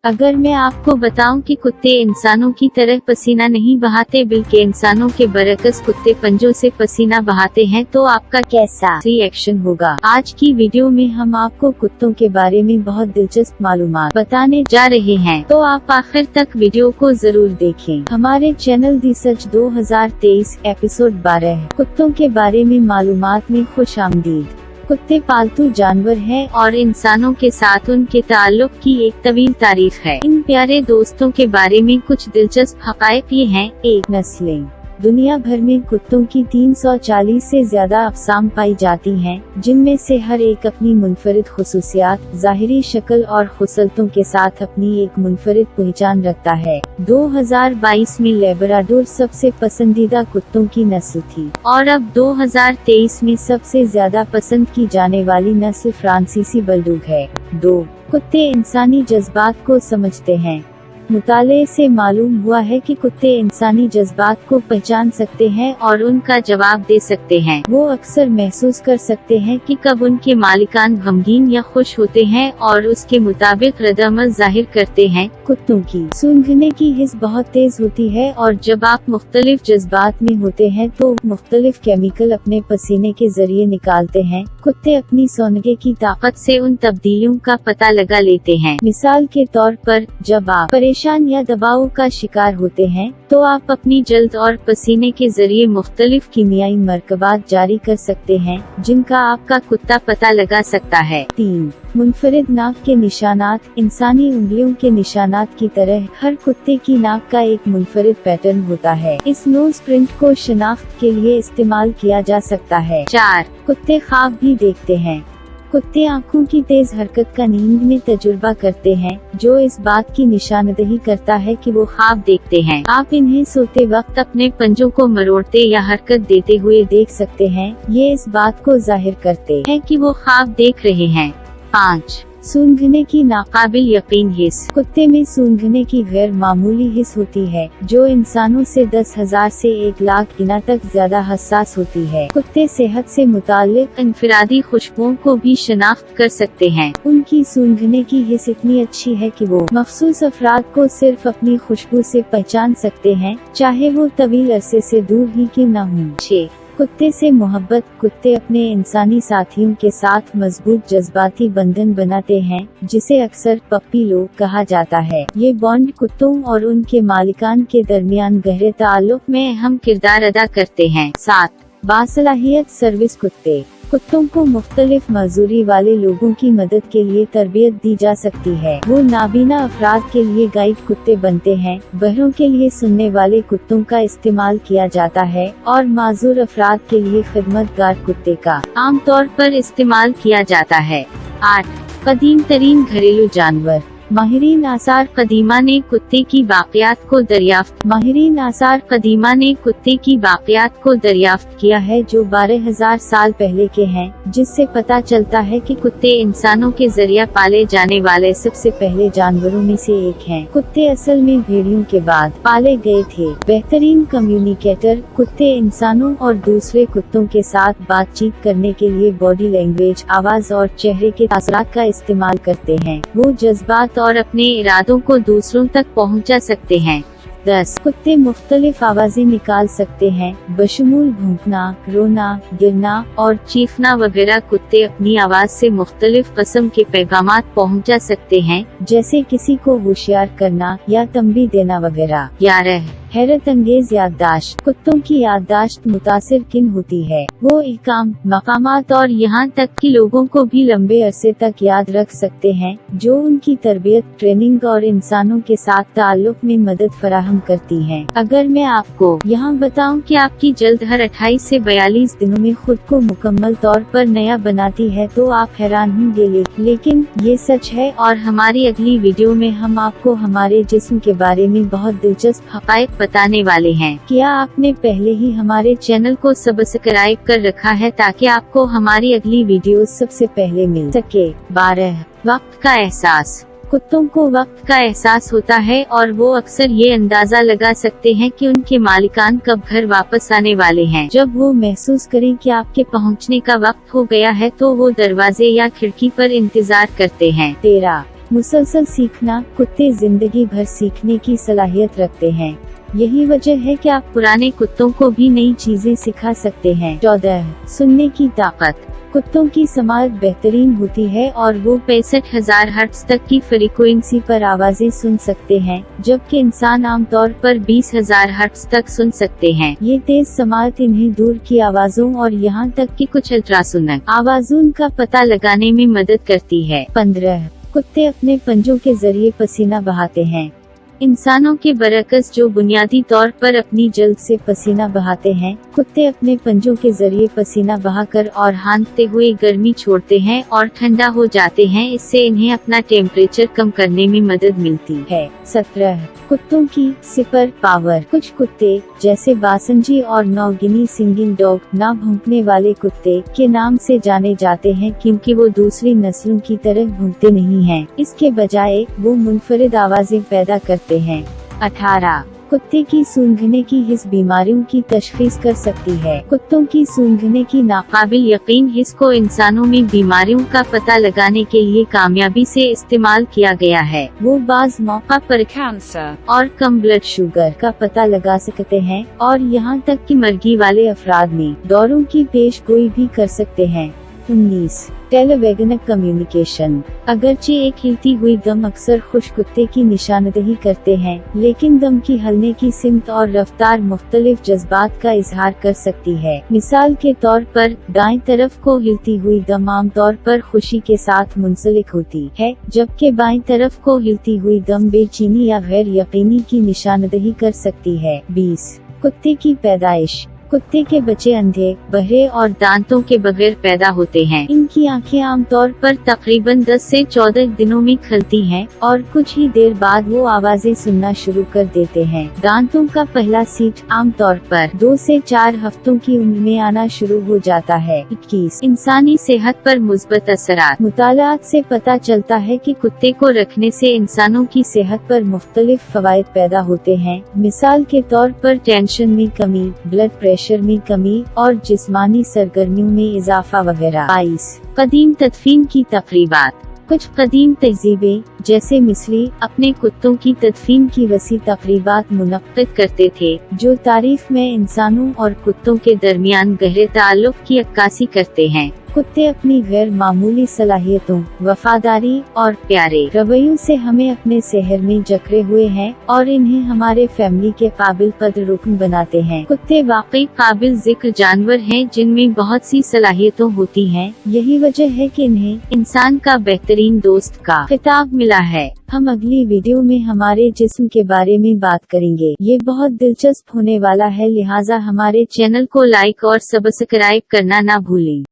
अगर मैं आपको बताऊं कि कुत्ते इंसानों की तरह पसीना नहीं बहाते बल्कि इंसानों के बरअक्स कुत्ते पंजों से पसीना बहाते हैं, तो आपका कैसा रिएक्शन होगा। आज की वीडियो में हम आपको कुत्तों के बारे में बहुत दिलचस्प मालूमात बताने जा रहे हैं, तो आप आखिर तक वीडियो को जरूर देखें। हमारे चैनल दी सच 2023 एपिसोड 12 कुत्तों के बारे में मालूमात में खुश आमदीद। कुत्ते पालतू जानवर हैं और इंसानों के साथ उनके ताल्लुक की एक तवील तारीख है। इन प्यारे दोस्तों के बारे में कुछ दिलचस्प हक़ाइक़ ये हैं। 1. नस्लें। दुनिया भर में कुत्तों की 340 से ज्यादा अक़साम पाई जाती हैं, जिनमें से हर एक अपनी मुनफरिद खुसूसियात, ज़ाहिरी शक्ल और खुसलतों के साथ अपनी एक मुनफरिद पहचान रखता है। 2022 में लेब्राडोर सबसे पसंदीदा कुत्तों की नस्ल थी और अब 2023 में सबसे ज्यादा पसंद की जाने वाली नस्ल फ्रांसीसी बुलडॉग है। 2. कुत्ते इंसानी जज्बात को समझते हैं। मुताले से मालूम हुआ है कि कुत्ते इंसानी जज्बात को पहचान सकते हैं और उनका जवाब दे सकते हैं। वो अक्सर महसूस कर सकते हैं कि कब उनके मालिकान गमगीन या खुश होते हैं और उसके मुताबिक रद्द-ए-अमल जाहिर करते हैं। कुत्तों की सूंघने की हिस्स बहुत तेज होती है और जब आप मुख्तलिफ जज्बात में होते हैं तो मुख्तलिफ केमिकल अपने पसीने के जरिए निकालते हैं। कुत्ते अपनी सूंघने की ताकत से उन तब्दीलियों का पता लगा लेते हैं। मिसाल के तौर पर, जब आप परेशान या दबाव का शिकार होते हैं तो आप अपनी जल्द और पसीने के जरिए मुख्तलिफ कीमियाई मरकबात जारी कर सकते हैं, जिनका आपका कुत्ता पता लगा सकता है। 3. मुनफरिद नाक के निशानात। इंसानी उंगलियों के निशानात की तरह हर कुत्ते की नाक का एक मुनफरिद पैटर्न होता है। इस नोज प्रिंट को शनाख्त के लिए इस्तेमाल किया जा सकता है। 4. कुत्ते ख्वाब भी देखते हैं। कुत्ते आँखों की तेज हरकत का नींद में तजुर्बा करते हैं, जो इस बात की निशानदही करता है कि वो ख्वाब देखते हैं। आप इन्हें सोते वक्त अपने पंजों को मरोड़ते या हरकत देते हुए देख सकते हैं। ये इस बात को जाहिर करते हैं कि वो ख्वाब देख रहे हैं। 5. सूंघने की नाकाबिल यकीन हिस्स। कुत्ते में सूंघने की गैर मामूली हिस्स होती है, जो इंसानों से 10,000 से 1,00,000 गुना तक ज्यादा हसास होती है। कुत्ते सेहत से मुताल्लिक इनफिरादी खुशबुओं को भी शनाख्त कर सकते हैं। उनकी सूंघने की हिस्स इतनी अच्छी है कि वो मखसूस अफराद को सिर्फ अपनी खुशबू से पहचान सकते हैं, चाहे वो तवील अरसे से दूर ही क्यों न हों। 6. कुत्ते से मोहब्बत। कुत्ते अपने इंसानी साथियों के साथ मजबूत जज्बाती बंधन बनाते हैं, जिसे अक्सर पप्पी लव कहा जाता है। ये बॉन्ड कुत्तों और उनके मालिकान के दरमियान गहरे ताल्लुक में अहम किरदार अदा करते हैं। 7. बासलाहियत सर्विस कुत्ते। कुत्तों को मुख्तलिफ मजूरी वाले लोगों की मदद के लिए तरबियत दी जा सकती है। वो नाबीना अफराद के लिए गाइड कुत्ते बनते हैं, बहरों के लिए सुनने वाले कुत्तों का इस्तेमाल किया जाता है और माजूर अफराद के लिए खिदमतगार कुत्ते का आमतौर पर इस्तेमाल किया जाता है। 8. कदीम तरीन घरेलू जानवर। माहिरीन आसार कदीमा ने कुत्ते की बाक़ियात को दरियाफ्त किया है, जो 12,000 साल पहले के हैं, जिससे पता चलता है कि कुत्ते इंसानों के जरिए पाले जाने वाले सबसे पहले जानवरों में से एक हैं। कुत्ते असल में भेड़ियों के बाद पाले गए थे। बेहतरीन कम्युनिकेटर। कुत्ते इंसानों और दूसरे कुत्तों के साथ बातचीत करने के लिए बॉडी लैंग्वेज, आवाज और चेहरे के तासुरात का इस्तेमाल करते हैं। वो जज्बात और अपने इरादों को दूसरों तक पहुंचा सकते हैं। 10. कुत्ते मुख्तलिफ आवाजें निकाल सकते हैं, बशमूल भौंकना, रोना, गिरना और चीखना वगैरह। कुत्ते अपनी आवाज से मुख्तलिफ किस्म के पैगामात पहुंचा सकते हैं, जैसे किसी को होशियार करना या तंबीह देना वगैरह। 11. हैरत अंगेज याददाश्त। कुत्तों की याददाश्त मुतासिर किन होती है। वो इकाम, मकामात और यहाँ तक कि लोगों को भी लंबे अरसे तक याद रख सकते हैं, जो उनकी तरबियत, ट्रेनिंग और इंसानों के साथ ताल्लुक में मदद फराहम करती हैं। अगर मैं आपको यहाँ बताऊँ कि आपकी जल्द हर 28 से 42 दिनों में खुद को मुकम्मल तौर पर नया बनाती है, तो आप हैरान होंगे, लेकिन ये सच है। और हमारी अगली वीडियो में हम आपको हमारे जिस्म के बारे में बहुत दिलचस्प हक़ाइक़ बताने वाले हैं। क्या आपने पहले ही हमारे चैनल को सब्सक्राइब कर रखा है ताकि आपको हमारी अगली वीडियो सबसे पहले मिल सके। 12. वक्त का एहसास। कुत्तों को वक्त का एहसास होता है और वो अक्सर ये अंदाजा लगा सकते हैं कि उनके मालिकान कब घर वापस आने वाले हैं। जब वो महसूस करें कि आपके पहुंचने का वक्त हो गया है तो वो दरवाजे या खिड़की पर इंतजार करते हैं। 13. मुसलसल सीखना, कुत्ते जिंदगी भर सीखने की सलाहियत रखते हैं। यही वजह है कि आप पुराने कुत्तों को भी नई चीजें सिखा सकते हैं। 14 सुनने की ताकत। कुत्तों की समात बेहतरीन होती है और वो 65,000 हर्ट्ज तक की फ्रीक्वेंसी पर आवाजें सुन सकते हैं, जबकि इंसान आमतौर पर 20,000 हर्ट्ज तक सुन सकते हैं। ये तेज समात इन्हें दूर की आवाजों और यहाँ तक कि कुछ अल्ट्रासोनिक आवाजों का पता लगाने में मदद करती है। 15 कुत्ते अपने पंजों के जरिए पसीना बहाते हैं। इंसानों के बरअक्स जो बुनियादी तौर पर अपनी जल्द से पसीना बहाते हैं, कुत्ते अपने पंजों के जरिए पसीना बहाकर और हांकते हुए गर्मी छोड़ते हैं और ठंडा हो जाते हैं। इससे इन्हें अपना टेम्परेचर कम करने में मदद मिलती है। 17 कुत्तों की सुपर पावर। कुछ कुत्ते जैसे बासंजी और नौगिनी सिंगिंग डॉग ना भौंकने वाले कुत्ते के नाम से जाने जाते हैं, क्योंकि वो दूसरी नस्लों की तरह भौंकते नहीं हैं। इसके बजाय वो मुनफरिद आवाजें पैदा करते हैं। 18 कुत्ते की सूंघने की हिस बीमारियों की तशखीस कर सकती है। कुत्तों की सूंघने की नाकाबिल यकीन हिस को इंसानों में बीमारियों का पता लगाने के लिए कामयाबी से इस्तेमाल किया गया है। वो बाज मौका पर कैंसर और कम ब्लड शुगर का पता लगा सकते हैं और यहाँ तक कि मर्गी वाले अफराद में दौरों की पेश गोई भी कर सकते हैं। 19 टेलीवैगनिक कम्युनिकेशन। अगरचे एक हिलती हुई दम अक्सर खुश कुत्ते की निशानदेही करते हैं, लेकिन दम की हलने की सिमत और रफ्तार मुख्तलिफ जज्बात का इजहार कर सकती है। मिसाल के तौर पर दाएं तरफ को हिलती हुई दम आमतौर पर खुशी के साथ मुंसलिक होती है, जबकि बाएं तरफ को हिलती हुई दम बेचैनी या गैर यकीनी की निशानदेही कर सकती है। 20 कुत्ते की पैदाइश। कुत्ते के बच्चे अंधे, बहरे और दांतों के बगैर पैदा होते हैं। इनकी आंखें आमतौर पर तकरीबन 10 से 14 दिनों में खुलती हैं और कुछ ही देर बाद वो आवाजें सुनना शुरू कर देते हैं। दांतों का पहला सीट आमतौर पर 2 से 4 हफ्तों की उम्र में आना शुरू हो जाता है। 21 इंसानी सेहत पर मुस्बत असरात। मुतालात से पता चलता है कि कुत्ते को रखने से इंसानों की सेहत पर मुख्तलिफ फवायद पैदा होते हैं। मिसाल के तौर पर टेंशन में कमी, ब्लड प्रेशर में कमी और जिस्मानी सरगर्मियों में इजाफा वगैरह। 22 कदीम तदफीन की तकरीबात। कुछ कदीम तहजीबें जैसे मिस्री अपने कुत्तों की तदफीन की वसी तकरीबात मुनक्किद करते थे, जो तारीख में इंसानों और कुत्तों के दरमियान गहरे ताल्लुक की अक्कासी करते हैं। कुत्ते अपनी गैर मामूली सलाहियतों, वफादारी और प्यारे रवैयों से हमें अपने शहर में जकड़े हुए हैं और इन्हें हमारे फैमिली के काबिल पद रुकन बनाते हैं। कुत्ते वाकई काबिल जिक्र जानवर हैं जिनमें बहुत सी सलाहियतों होती हैं। यही वजह है कि इन्हें इंसान का बेहतरीन दोस्त का खिताब मिला है। हम अगली वीडियो में हमारे जिस्म के बारे में बात करेंगे। ये बहुत दिलचस्प होने वाला है, लिहाजा हमारे चैनल को लाइक और सब्सक्राइब करना ना भूलें।